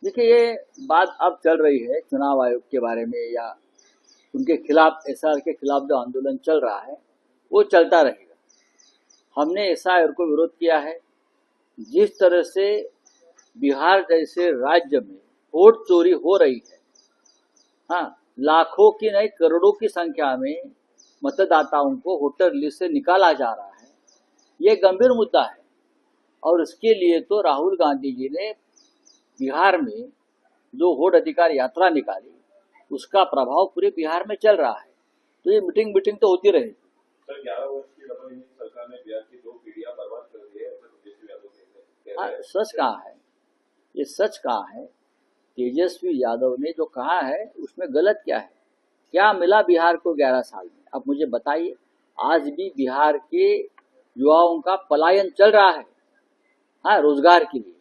देखिए, ये बात अब चल रही है चुनाव आयोग के बारे में या उनके खिलाफ, एसआर के खिलाफ जो आंदोलन चल रहा है वो चलता रहेगा। हमने एसआर को विरोध किया है। जिस तरह से बिहार जैसे राज्य में वोट चोरी हो रही है, हाँ, लाखों की नहीं करोड़ों की संख्या में मतदाताओं को वोटर लिस्ट से निकाला जा रहा है, ये गंभीर मुद्दा है। और इसके लिए तो राहुल गांधी जी ने बिहार में जो वोट अधिकार यात्रा निकाली, उसका प्रभाव पूरे बिहार में चल रहा है। तो ये मीटिंग तो होती रहेगी। सर, 11 वर्ष की डबल इंजन सरकार ने बिहार की 2 पीढ़ियां बर्बाद कर दी है, ऐसा तेजस्वी यादव कहते हैं। सच कहा है, ये सच कहा है। तेजस्वी यादव ने जो कहा है उसमें गलत क्या है? क्या मिला बिहार को 11 साल में? अब मुझे बताइए। आज भी बिहार के युवाओं का पलायन चल रहा है, हाँ, रोजगार के लिए।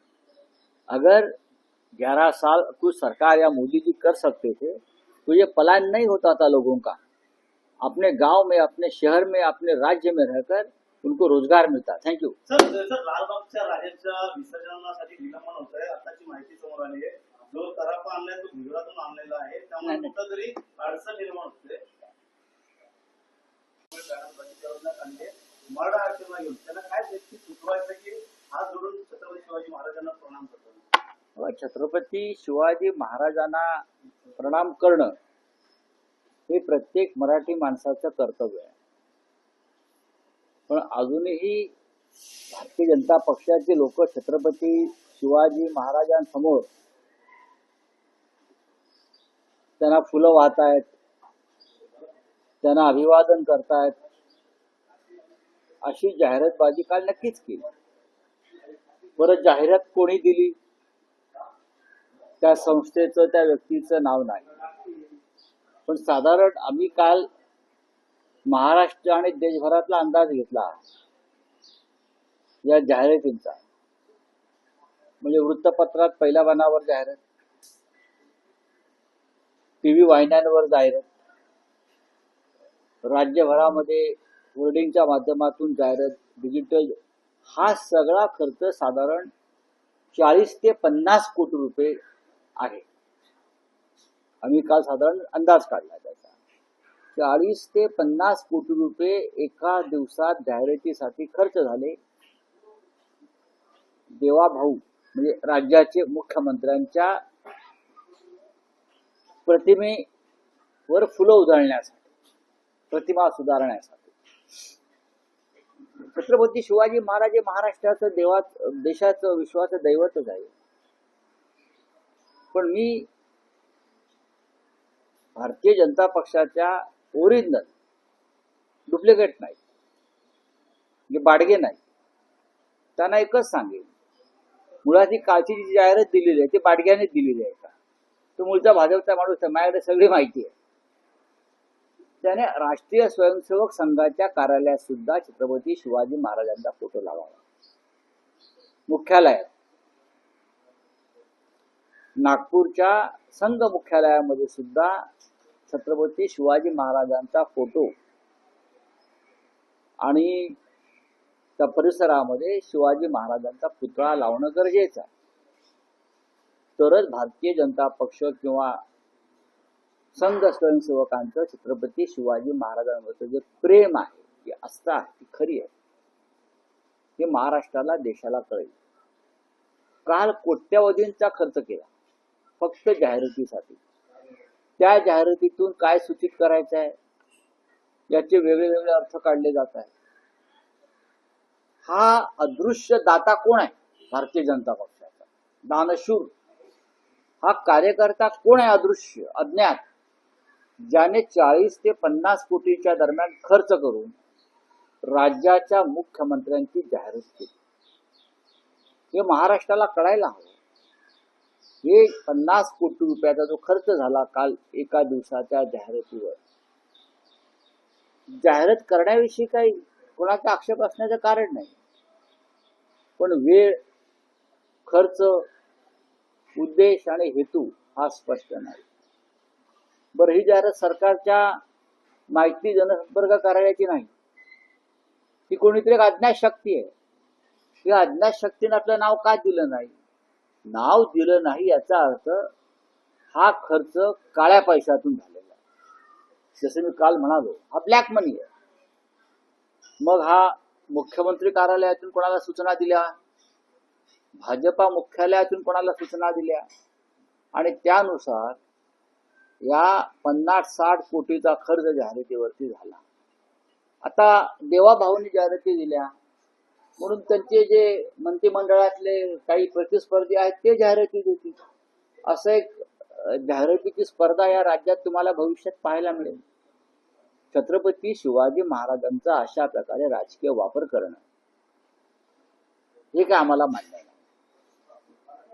अगर 11 साल कुछ सरकार या मोदी जी कर सकते थे तो ये पलायन नहीं होता था लोगों का। अपने गांव में, अपने शहर में, अपने राज्य में रहकर उनको रोजगार मिलता। Thank you sir. लालबागच्या राजाच्या विसर्जनासाठी विलंबन होत आहे, आताची माहिती समोर आली आहे। जो तराफा आणलाय तो गुजरातून आणलेला आहे, त्यामुळे कुठेतरी अडचण निर्माण होते। मराठा आरक्षण घेऊन त्यांना काय व्यक्ती सुचवायचं की हात जोडून छत्रपती शिवाजी महाराजांना प्रणाम करतो? छत्रपती शिवाजी महाराजांना प्रणाम करणं हे प्रत्येक मराठी माणसाचं कर्तव्य आहे। पण अजूनही भारतीय जनता पक्षाचे लोक छत्रपती शिवाजी महाराजांसमोर त्यांना फुलं वाहतायत, त्यांना अभिवादन करतायत, अशी जाहिरातबाजी काल नक्कीच केली। परत जाहिरात कोणी दिली? त्या संस्थेचं, त्या व्यक्तीचं नाव नाही। पण साधारण आम्ही काल महाराष्ट्र आणि देशभरातला अंदाज घेतला या जाहिरातींचा। म्हणजे वृत्तपत्रात पहिल्या पानावर जाहिरात, टीव्ही वाहिन्यांवर जाहिरात, राज्यभरामध्ये होर्डिंगच्या माध्यमातून जाहिरात, डिजिटल, हा सगळा खर्च साधारण 40 ते 50 कोटी रुपये आहे। आम्ही काल साधारण अंदाज काढला त्याचा। 40 ते 50 कोटी रुपये एका दिवसात जाहिरातीसाठी खर्च झाले। देवाभाऊ म्हणजे राज्याचे मुख्यमंत्र्यांच्या प्रतिमेवर फुलं उधळण्यासाठी, प्रतिमा सुधारण्यासाठी। छत्रपती शिवाजी महाराज हे महाराष्ट्राचं, देशाचं, विश्वाचं दैवतच आहे। पण मी भारतीय जनता पक्षाच्या ओरिजिनल, डुप्लिकेट नाही, जे बाडगे नाही, त्यांना एकच सांगेन, मुळात ही कालची जी जाहिरात दिलेली आहे ती बाडग्याने दिलेली आहे का? तो मूळचा भाजपचा माणूस आहे, माझ्याकडे सगळी माहिती आहे। त्याने राष्ट्रीय स्वयंसेवक संघाच्या कार्यालयात सुद्धा छत्रपती शिवाजी महाराजांचा फोटो लावावा, मुख्यालयात। नागपूरच्या संघ मुख्यालयामध्ये सुद्धा छत्रपती शिवाजी महाराजांचा फोटो आणि त्या परिसरामध्ये शिवाजी महाराजांचा पुतळा लावणं गरजेचं आहे। तरच भारतीय जनता पक्ष किंवा संघ स्वयंसेवकांचं छत्रपती शिवाजी महाराजांवरचं जे प्रेम आहे, जी आस्था आहे, ती खरी आहे, हे महाराष्ट्राला, देशाला कळेल। काल कोट्यवधींचा खर्च केला फक्त जाहिरातीसाठी। त्या जाहिरातीतून काय सूचित करायचं आहे याचे वेगळे अर्थ काढले जात आहेत। हा अदृश्य दाता कोण आहे? भारतीय जनता पक्षाचा दानशूर हा कार्यकर्ता कोण आहे? अदृश्य, अज्ञात, ज्याने 40 ते 50 कोटीच्या दरम्यान खर्च करून राज्याच्या मुख्यमंत्र्यांची जाहिरात केली। हे महाराष्ट्राला कळायला हवं। हे 50 कोटी रुपयाचा जो खर्च झाला काल एका दिवसाच्या जाहिरातीवर, जाहिरात करण्याविषयी काही कोणाचा आक्षेप असण्याचं कारण नाही, पण वेळ, खर्च, उद्देश आणि हेतू हा स्पष्ट नाही। बरं, ही जाहिरात सरकारच्या माहिती जनसंपर्क कार्यालयाची नाही, ती कोणीतरी एक अज्ञात शक्ती आहे। या अज्ञात शक्तीने आपलं नाव का दिलं नाही? नाव दिलं नाही याचा अर्थ हा खर्च काळ्या पैशातून झालेला आहे. जसं मी काल म्हणालो, हा ब्लॅक मनी आहे. मग हा मुख्यमंत्री कार्यालयातून कोणाला सूचना दिल्या, भाजपा मुख्यालयातून कोणाला सूचना दिल्या, आणि त्यानुसार या 50-60 कोटीचा खर्च जाहिरातीवरती झाला. आता देवाभाऊनी जाहिराती दिल्या म्हणून त्यांचे जे मंत्रिमंडळातले काही प्रतिस्पर्धी आहेत ते जाहिराती देतील. असं एक जाहिरातीची स्पर्धा या राज्यात तुम्हाला भविष्यात पाहायला मिळेल. छत्रपती शिवाजी महाराजांचा अशा प्रकारे राजकीय वापर करणं हे काय आम्हाला मान्य नाही.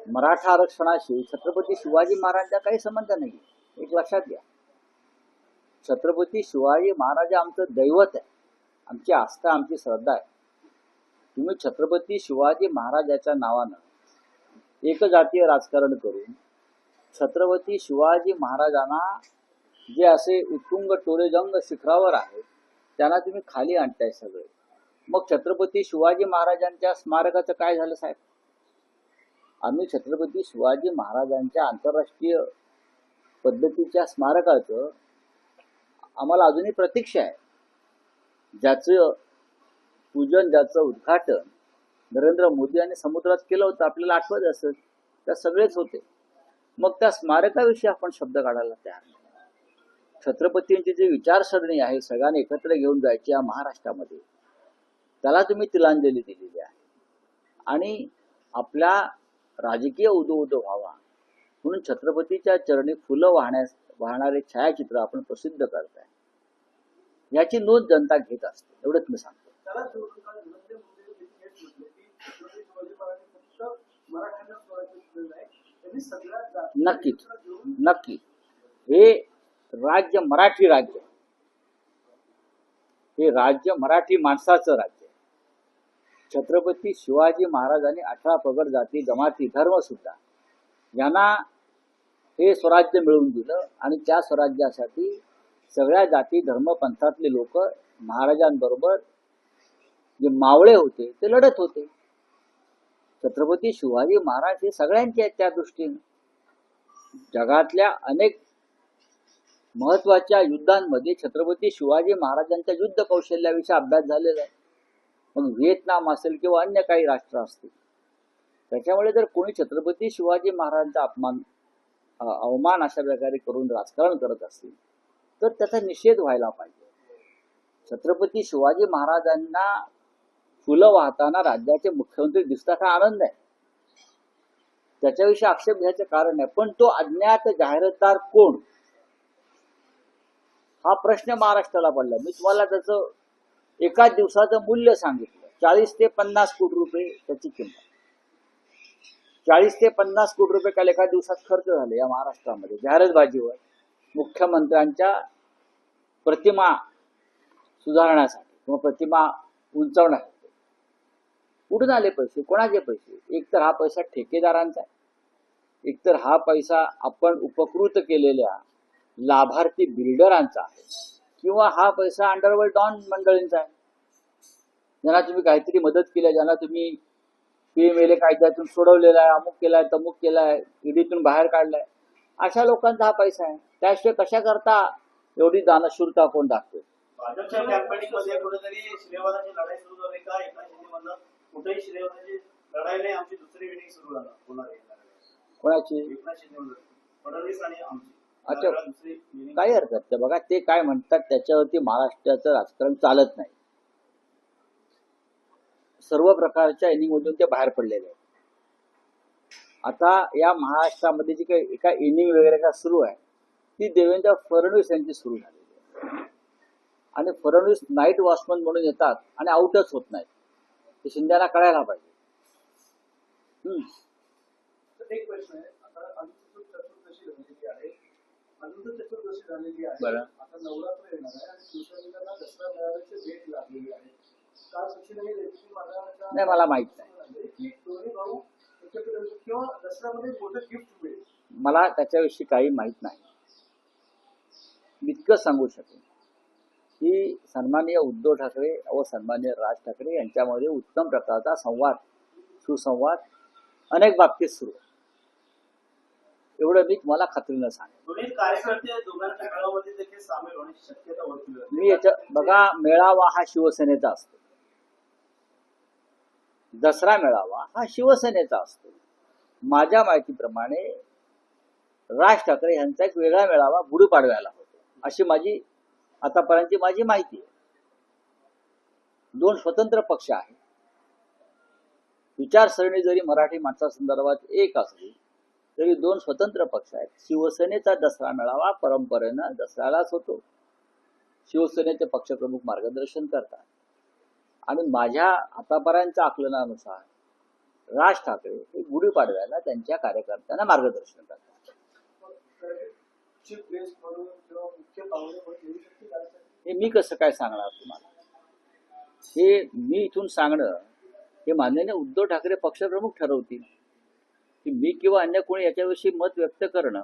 मराठा आरक्षणाशी छत्रपती शिवाजी महाराजांचा काही संबंध नाही, एक लक्षात घ्या. छत्रपती शिवाजी महाराज आमचं दैवत आहे, आमची आस्था, आमची श्रद्धा आहे. तुम्ही छत्रपती शिवाजी महाराजाच्या नावानं एकजातीय राजकारण करून छत्रपती शिवाजी महाराजांना जे असे उत्तुंग टोलेजंग शिखरावर आहेत त्यांना तुम्ही खाली आणताय सगळे. मग छत्रपती शिवाजी महाराजांच्या स्मारकाचं काय झालं साहेब? आम्ही छत्रपती शिवाजी महाराजांच्या आंतरराष्ट्रीय पद्धतीच्या स्मारकाचं आम्हाला अजूनही प्रतीक्षा आहे, ज्याचं पूजन, ज्याचं उद्घाटन नरेंद्र मोदी यांनी समुद्रात केलं होतं, आपल्याला आठवत असेल. त्या सगळेच होते. मग त्या स्मारकाविषयी आपण शब्द काढायला तयार नाही. छत्रपतींची जी विचारसरणी आहे सगळ्यांनी एकत्र घेऊन जायची या महाराष्ट्रामध्ये, त्याला तुम्ही तिलांजली दिलेली आहे. आणि आपल्या राजकीय उदो व्हावा म्हणून छत्रपतीच्या चरणी फुलं वाहणारे छायाचित्र आपण प्रसिद्ध करताय, याची नोंद जनता घेत असते. एवढंच मी सांगतो. नक्कीच नक्की हे राज्य मराठी राज्य, हे राज्य मराठी माणसाचं राज्य. छत्रपती शिवाजी महाराजांनी 18 पगड जाती जमाती धर्म सुद्धा यांना हे स्वराज्य मिळवून दिलं, आणि त्या स्वराज्यासाठी सगळ्या जाती धर्म पंथातले लोक महाराजांबरोबर जे मावळे होते ते लढत होते. छत्रपती शिवाजी महाराज हे सगळ्यांचे आहेत. त्या दृष्टीने जगातल्या अनेक महत्वाच्या युद्धांमध्ये छत्रपती शिवाजी महाराजांच्या युद्ध कौशल्याविषयी अभ्यास झालेला आहे. मग व्हिएतनाम असेल किंवा अन्य काही राष्ट्र असतील. त्याच्यामुळे जर कोणी छत्रपती शिवाजी महाराजांचा अवमान अशा प्रकारे करून राजकारण करत असतील तर त्याचा निषेध व्हायला पाहिजे. छत्रपती शिवाजी महाराजांना फुलं वाहताना राज्याचे मुख्यमंत्री दिसतात हा आनंद आहे, त्याच्याविषयी आक्षेप घ्यायचं कारण नाही. पण तो अज्ञात जाहिरातदार कोण हा प्रश्न महाराष्ट्राला पडला. मी तुम्हाला त्याचं एका दिवसाचं मूल्य सांगितलं. 40 ते 50 कोटी रुपये त्याची किंमत. 40 ते 50 कोटी रुपये काल एका दिवसात खर्च झाले या महाराष्ट्रामध्ये जाहिरातबाजीवर, मुख्यमंत्र्यांच्या प्रतिमा सुधारण्यासाठी किंवा प्रतिमा उंचावण्यासाठी. कुठून आले पैसे? कोणाचे पैसे? एकतर हा पैसा ठेकेदारांचा आहे, एकतर हा पैसा आपण उपकृत केलेल्या लाभार्थी बिल्डरांचा आहे, किंवा हा पैसा अंडरवर्ल्ड डॉन मंडळींचा आहे, ज्यांना तुम्ही काहीतरी मदत केली, ज्यांना तुम्ही PMLA कायद्यातून सोडवलेला आहे, अमुक केलाय, तमुक केलाय, ईडीतून बाहेर काढलाय. अशा लोकांचा हा पैसा आहे. त्याशिवाय कशा करता एवढी दानशूरता कोण दाखवते? भाजपच्या कॅम्पेनिंगमध्ये कुठेतरी श्रीवादाची लढाई सुरू झाली का? एका म्हणलं कुठेही श्रीवादाची लढाई नाही, आमची दुसरी मिटिंग सुरू होणार आहे. कोणाची? फडणवीस आणि आमची. अच्छा, काही हरकत नाही. बघा ते काय म्हणतात त्याच्यावरती महाराष्ट्राचं राजकारण चालत नाही. सर्व प्रकारच्या इनिंगमधून ते बाहेर पडलेले आहेत. आता या महाराष्ट्रामध्ये जी काही एका इनिंग वगैरे का सुरू आहे ती देवेंद्र फडणवीस यांची सुरू झालेली आहे. आणि फडणवीस नाईट वॉचमन म्हणून येतात आणि आउटच होत नाहीत. ते शिंद्याला कळायला पाहिजे. एक प्रश्न आहे, आता चतुर्दशी झालेली आहे, बरं. आता नवरात्र येणार आहे आणि शिवसेनेला दसरा मेळाव्याची भेट लागलेली आहे. काल सचिनही नाही, मला माहित नाही. दोन्ही भाऊ किंवा दसऱ्यामध्ये मोठं गिफ्ट मिळेल. मला त्याच्याविषयी काही माहित नाही. इतकं सांगू शकेन की सन्माननीय उद्धव ठाकरे व सन्माननीय राज ठाकरे यांच्यामध्ये उत्तम प्रकारचा संवाद, सुसंवाद अनेक बाबतीत सुरू आहे. एवढं मी तुम्हाला खात्रीनं सांगेन. दोन्ही कार्यकर्ते दोघांच्या मेळाव्यामध्ये देखील सामील होण्याची शक्यता वर्तवली जाते. मी याच्या बघा, मेळावा हा शिवसेनेचा असतो, दसरा मेळावा हा शिवसेनेचा असतो. माझ्या माहितीप्रमाणे राज ठाकरे यांचा एक वेगळा मेळावा गुढीपाडव्याला होतो, अशी माझी आतापर्यंतची माझी माहिती आहे. दोन स्वतंत्र पक्ष आहेत. विचारसरणी जरी मराठी माणसासंदर्भात एक असली तरी दोन स्वतंत्र पक्ष आहेत. शिवसेनेचा दसरा मेळावा परंपरेनं दसऱ्यालाच होतो. शिवसेनेचे पक्षप्रमुख मार्गदर्शन करतात आणि माझ्या आतापर्यंतच्या आकलनानुसार राज ठाकरे हे गुढीपाडव्याला त्यांच्या कार्यकर्त्यांना मार्गदर्शन करतात. हे मी कसं काय सांगणार तुम्हाला? हे मी इथून सांगणं हे माननीय उद्धव ठाकरे पक्षप्रमुख ठरवतील की मी किंवा अन्य कोणी याच्याविषयी मत व्यक्त करणं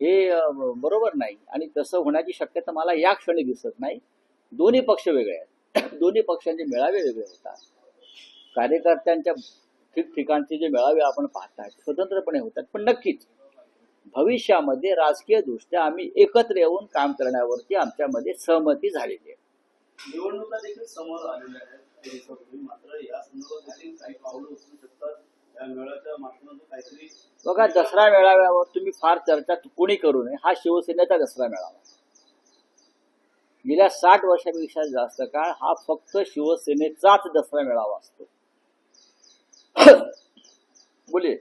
हे बरोबर नाही आणि तसं होण्याची शक्यता मला या क्षणी दिसत नाही. दोन्ही पक्ष वेगळे आहेत. दोन्ही पक्षांचे मेळावे वेगळे होतात. कार्यकर्त्यांच्या ठिकठिकाणचे जे मेळावे आपण पाहताय स्वतंत्रपणे होतात, पण नक्कीच भविष्यामध्ये राजकीय दृष्ट्या आम्ही एकत्र येऊन काम करण्यावरती आमच्यामध्ये सहमती झालेली आहे. निवडणुका देखील समोर आलेल्या आहेत, मात्र या संदर्भात देखील काही पावलं उचलू शकतात. या मेळाव्याच्या माध्यमातून काहीतरी बघा, दसरा मेळाव्यावर तुम्ही फार चर्चा कोणी करू नये. हा शिवसेनेचा दसरा मेळावा गेल्या 60 वर्षापेक्षा जास्त काळ हा फक्त शिवसेनेचाच दसरा मेळावा असतो. बोलिये.